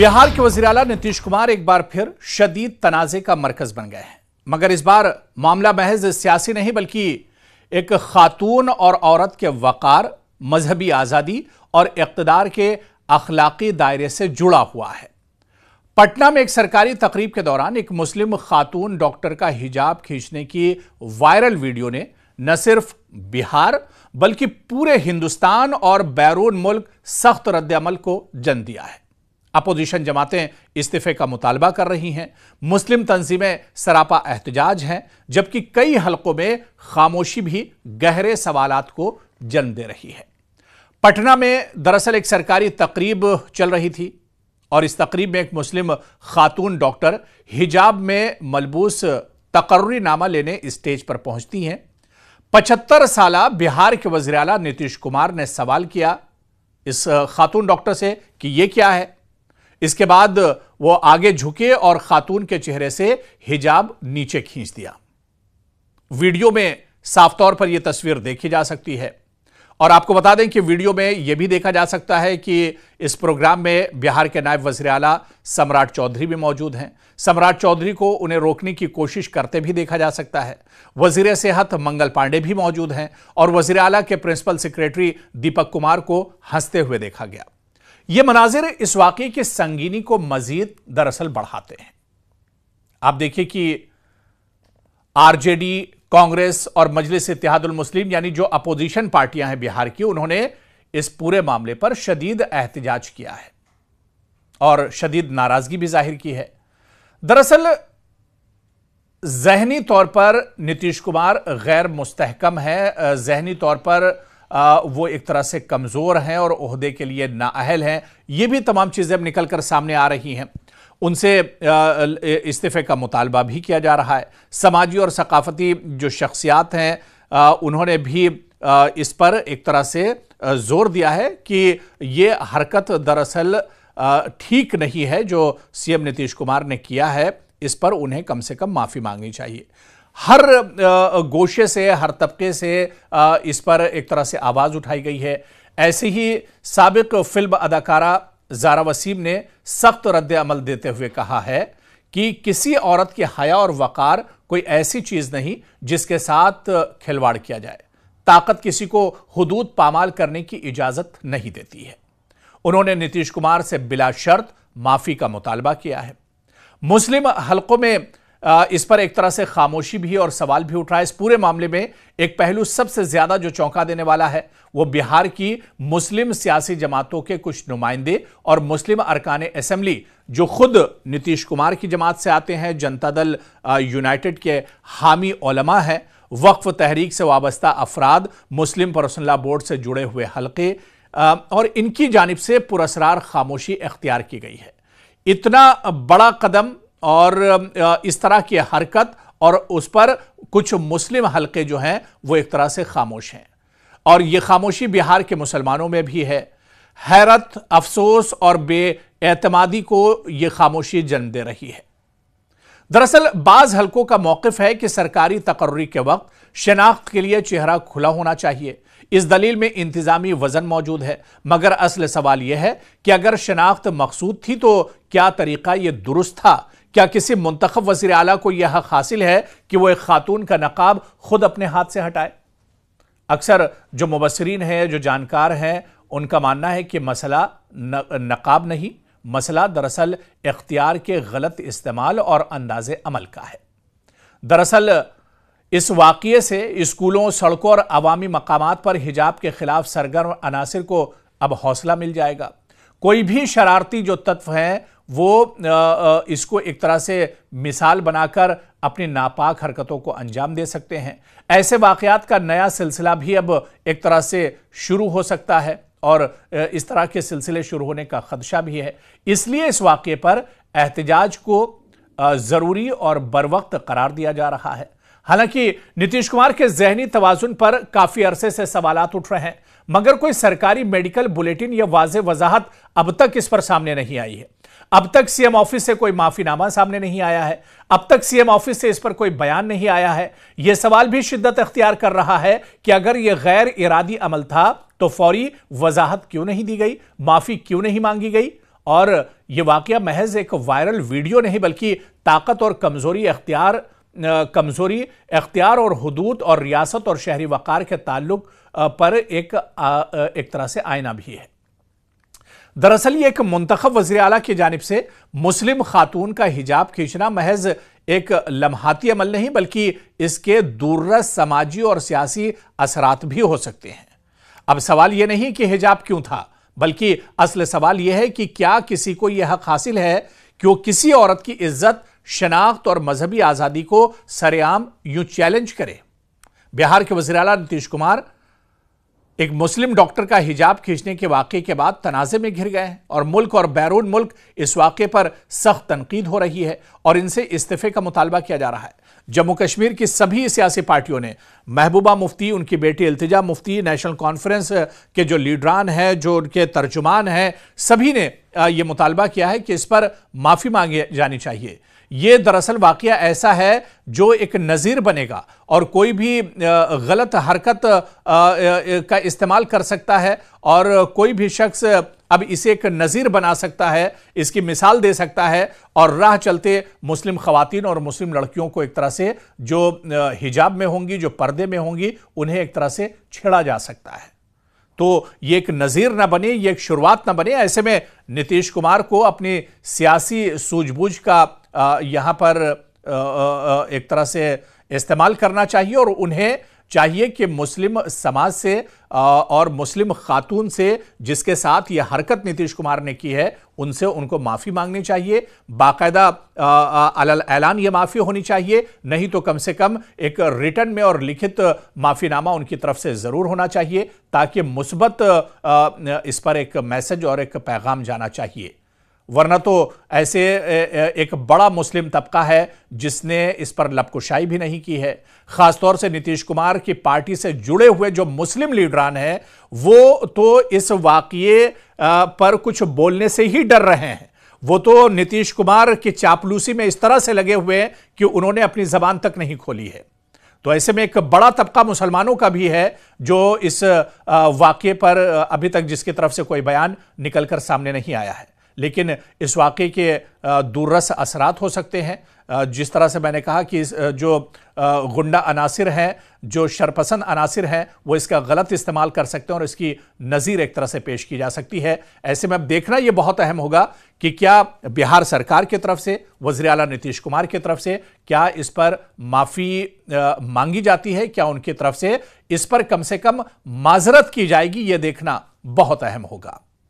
बिहार के वजीर आला नीतीश कुमार एक बार फिर शदीद तनाजे का मरकज बन गए हैं, मगर इस बार मामला महज सियासी नहीं बल्कि एक खातून और औरत के वकार, मजहबी आजादी और इक्तदार के अखलाकी दायरे से जुड़ा हुआ है। पटना में एक सरकारी तकरीब के दौरान एक मुस्लिम खातून डॉक्टर का हिजाब खींचने की वायरल वीडियो ने न सिर्फ बिहार बल्कि पूरे हिंदुस्तान और बैरून मुल्क सख्त रद्द-ए-अमल को जन्म दिया है। अपोजिशन जमातें इस्तीफे का मुतालबा कर रही हैं, मुस्लिम तंजीमें सरापा एहतजाज हैं, जबकि कई हलकों में खामोशी भी गहरे सवालात को जन्म दे रही है। पटना में दरअसल एक सरकारी तकरीब चल रही थी और इस तकरीब में एक मुस्लिम खातून डॉक्टर हिजाब में मलबूस तकर्रुरी नामा लेने स्टेज पर पहुंचती हैं। 75 साला बिहार के वज़ीर आला नीतीश कुमार ने सवाल किया इस खातून डॉक्टर से कि यह क्या है। इसके बाद वो आगे झुके और खातून के चेहरे से हिजाब नीचे खींच दिया। वीडियो में साफ तौर पर यह तस्वीर देखी जा सकती है और आपको बता दें कि वीडियो में यह भी देखा जा सकता है कि इस प्रोग्राम में बिहार के नायब वज़ीर आला सम्राट चौधरी भी मौजूद हैं। सम्राट चौधरी को उन्हें रोकने की कोशिश करते भी देखा जा सकता है। वज़ीर सेहत मंगल पांडे भी मौजूद हैं और वज़ीर आला के प्रिंसिपल सेक्रेटरी दीपक कुमार को हंसते हुए देखा गया। यह मनाजिर इस वाकये की संगीनी को मजीद दरअसल बढ़ाते हैं। आप देखिए कि आरजेडी, कांग्रेस और मजलिस इत्तेहादुल मुस्लिम यानी जो अपोजिशन पार्टियां हैं बिहार की, उन्होंने इस पूरे मामले पर शदीद एहतजाज किया है और शदीद नाराजगी भी जाहिर की है। दरअसल ज़हनी तौर पर नीतीश कुमार गैर मुस्तहकम है, ज़हनी तौर पर वो एक तरह से कमज़ोर हैं और ओहदे के लिए नाअहल हैं। ये भी तमाम चीज़ें अब निकल कर सामने आ रही हैं। उनसे इस्तीफ़े का मुतालबा भी किया जा रहा है। समाजी और सकाफती जो शख्सियात हैं उन्होंने भी इस पर एक तरह से जोर दिया है कि ये हरकत दरअसल ठीक नहीं है जो सीएम नीतीश कुमार ने किया है, इस पर उन्हें कम से कम माफ़ी मांगनी चाहिए। हर गोशे से, हर तबके से इस पर एक तरह से आवाज़ उठाई गई है। ऐसे ही साबिक फिल्म अदाकारा ज़ारा वसीम ने सख्त रद्द अमल देते हुए कहा है कि किसी औरत की हया और वकार कोई ऐसी चीज़ नहीं जिसके साथ खिलवाड़ किया जाए। ताकत किसी को हुदूद पामाल करने की इजाज़त नहीं देती है। उन्होंने नीतीश कुमार से बिला शर्त माफ़ी का मुतालबा किया है। मुस्लिम हलकों में इस पर एक तरह से खामोशी भी और सवाल भी उठ रहा है। इस पूरे मामले में एक पहलू सबसे ज्यादा जो चौंका देने वाला है वो बिहार की मुस्लिम सियासी जमातों के कुछ नुमाइंदे और मुस्लिम अरकान असेंबली जो खुद नीतीश कुमार की जमात से आते हैं, जनता दल यूनाइटेड के हामी उलमा हैं, वक्फ तहरीक से वाबस्ता अफराद, मुस्लिम पर्सनल लॉ बोर्ड से जुड़े हुए हल्के और इनकी जानिब से पुरअसरार खामोशी इख्तियार की गई है। इतना बड़ा कदम और इस तरह की हरकत और उस पर कुछ मुस्लिम हलके जो हैं वो एक तरह से खामोश हैं और ये खामोशी बिहार के मुसलमानों में भी है। हैरत, अफसोस और बेएतमादी को ये खामोशी जन्म दे रही है। दरअसल बाज हलकों का मौकिफ है कि सरकारी तकर्रुरी के वक्त शनाख्त के लिए चेहरा खुला होना चाहिए। इस दलील में इंतजामी वजन मौजूद है, मगर असल सवाल यह है कि अगर शनाख्त मकसूद थी तो क्या तरीका यह दुरुस्त था? क्या किसी मुंतखब वज़ीर आला को यह हक हासिल है कि वो एक खातून का नकाब खुद अपने हाथ से हटाए? अक्सर जो मुबस्सिरीन हैं, जो जानकार हैं, उनका मानना है कि मसला नकाब नहीं, मसला दरअसल इख्तियार के गलत इस्तेमाल और अंदाज़े अमल का है। दरअसल इस वाक़ये से स्कूलों, सड़कों और अवामी मकामात पर हिजाब के खिलाफ सरगर्म अनासिर को अब हौसला मिल जाएगा। कोई भी शरारती जो तत्व हैं वो इसको एक तरह से मिसाल बनाकर अपनी नापाक हरकतों को अंजाम दे सकते हैं। ऐसे वाक़यात का नया सिलसिला भी अब एक तरह से शुरू हो सकता है और इस तरह के सिलसिले शुरू होने का खदशा भी है। इसलिए इस वाक़ये पर एहतजाज को ज़रूरी और बरवक्त करार दिया जा रहा है। हालांकि नीतीश कुमार के ज़हनी तवाज़ुन पर काफ़ी अरसे से सवालात उठ रहे हैं, मगर कोई सरकारी मेडिकल बुलेटिन या वाज़ेह वजाहत अब तक इस पर सामने नहीं आई है। अब तक सीएम ऑफिस से कोई माफीनामा सामने नहीं आया है। अब तक सीएम ऑफिस से इस पर कोई बयान नहीं आया है। यह सवाल भी शिद्दत इख्तियार कर रहा है कि अगर यह गैर इरादी अमल था तो फौरी वजाहत क्यों नहीं दी गई, माफी क्यों नहीं मांगी गई और यह वाकया महज एक वायरल वीडियो नहीं बल्कि ताकत और कमजोरी इख्तियार और हुदूद और रियासत और शहरी वकार के ताल्लुक पर एक तरह से आईना भी है। दरअसल ये एक मुंतखब वज़ीर आला की जानिब से मुस्लिम खातून का हिजाब खींचना महज एक लम्हाती अमल नहीं बल्कि इसके दूररस समाजी और सियासी असरात भी हो सकते हैं। अब सवाल यह नहीं कि हिजाब क्यों था, बल्कि असल सवाल यह है कि क्या किसी को यह हक हासिल है कि वो किसी औरत की इज्जत, शनाख्त और मजहबी आजादी को सरेआम यूं चैलेंज करे। बिहार के वज़ीर आला नीतीश कुमार एक मुस्लिम डॉक्टर का हिजाब खींचने के वाकये के बाद तनाज़े में घिर गए हैं और मुल्क और बैरून मुल्क इस वाकये पर सख्त तनकीद हो रही है और इनसे इस्तीफे का मुतालबा किया जा रहा है। जम्मू कश्मीर की सभी सियासी पार्टियों ने महबूबा मुफ्ती, उनकी बेटी इल्तिजा मुफ्ती, नेशनल कॉन्फ्रेंस के जो लीडरान हैं, जो उनके तर्जुमान हैं, सभी ने यह मुतालबा किया है कि इस पर माफ़ी मांगी जानी चाहिए। ये दरअसल वाकया ऐसा है जो एक नज़ीर बनेगा और कोई भी गलत हरकत का इस्तेमाल कर सकता है और कोई भी शख्स अब इसे एक नज़ीर बना सकता है, इसकी मिसाल दे सकता है और राह चलते मुस्लिम खवातीन और मुस्लिम लड़कियों को एक तरह से जो हिजाब में होंगी, जो पर्दे में होंगी, उन्हें एक तरह से छेड़ा जा सकता है। तो ये एक नज़ीर ना बने, ये एक शुरुआत ना बने। ऐसे में नीतीश कुमार को अपनी सियासी सूझबूझ का यहां पर एक तरह से इस्तेमाल करना चाहिए और उन्हें चाहिए कि मुस्लिम समाज से और मुस्लिम खातून से जिसके साथ यह हरकत नीतीश कुमार ने की है उनसे उनको माफ़ी मांगनी चाहिए। बाकायदा अलल ऐलान ये माफ़ी होनी चाहिए, नहीं तो कम से कम एक रिटर्न में और लिखित माफ़ीनामा उनकी तरफ से ज़रूर होना चाहिए ताकि मुस्बत इस पर एक मैसेज और एक पैगाम जाना चाहिए। वरना तो ऐसे एक बड़ा मुस्लिम तबका है जिसने इस पर लबकुशाई भी नहीं की है। खासतौर से नीतीश कुमार की पार्टी से जुड़े हुए जो मुस्लिम लीडरान हैं वो तो इस वाकये पर कुछ बोलने से ही डर रहे हैं। वो तो नीतीश कुमार की चापलूसी में इस तरह से लगे हुए हैं कि उन्होंने अपनी जबान तक नहीं खोली है। तो ऐसे में एक बड़ा तबका मुसलमानों का भी है जो इस वाकये पर अभी तक जिसकी तरफ से कोई बयान निकलकर सामने नहीं आया है, लेकिन इस वाकये के दूररस असरात हो सकते हैं। जिस तरह से मैंने कहा कि जो गुंडा अनासिर हैं, जो शरपसंद अनासिर हैं, वो इसका गलत इस्तेमाल कर सकते हैं और इसकी नज़ीर एक तरह से पेश की जा सकती है। ऐसे में अब देखना यह बहुत अहम होगा कि क्या बिहार सरकार की तरफ से, वज़ीर आला नीतीश कुमार की तरफ से क्या इस पर माफ़ी मांगी जाती है, क्या उनकी तरफ से इस पर कम माजरत की जाएगी, यह देखना बहुत अहम होगा।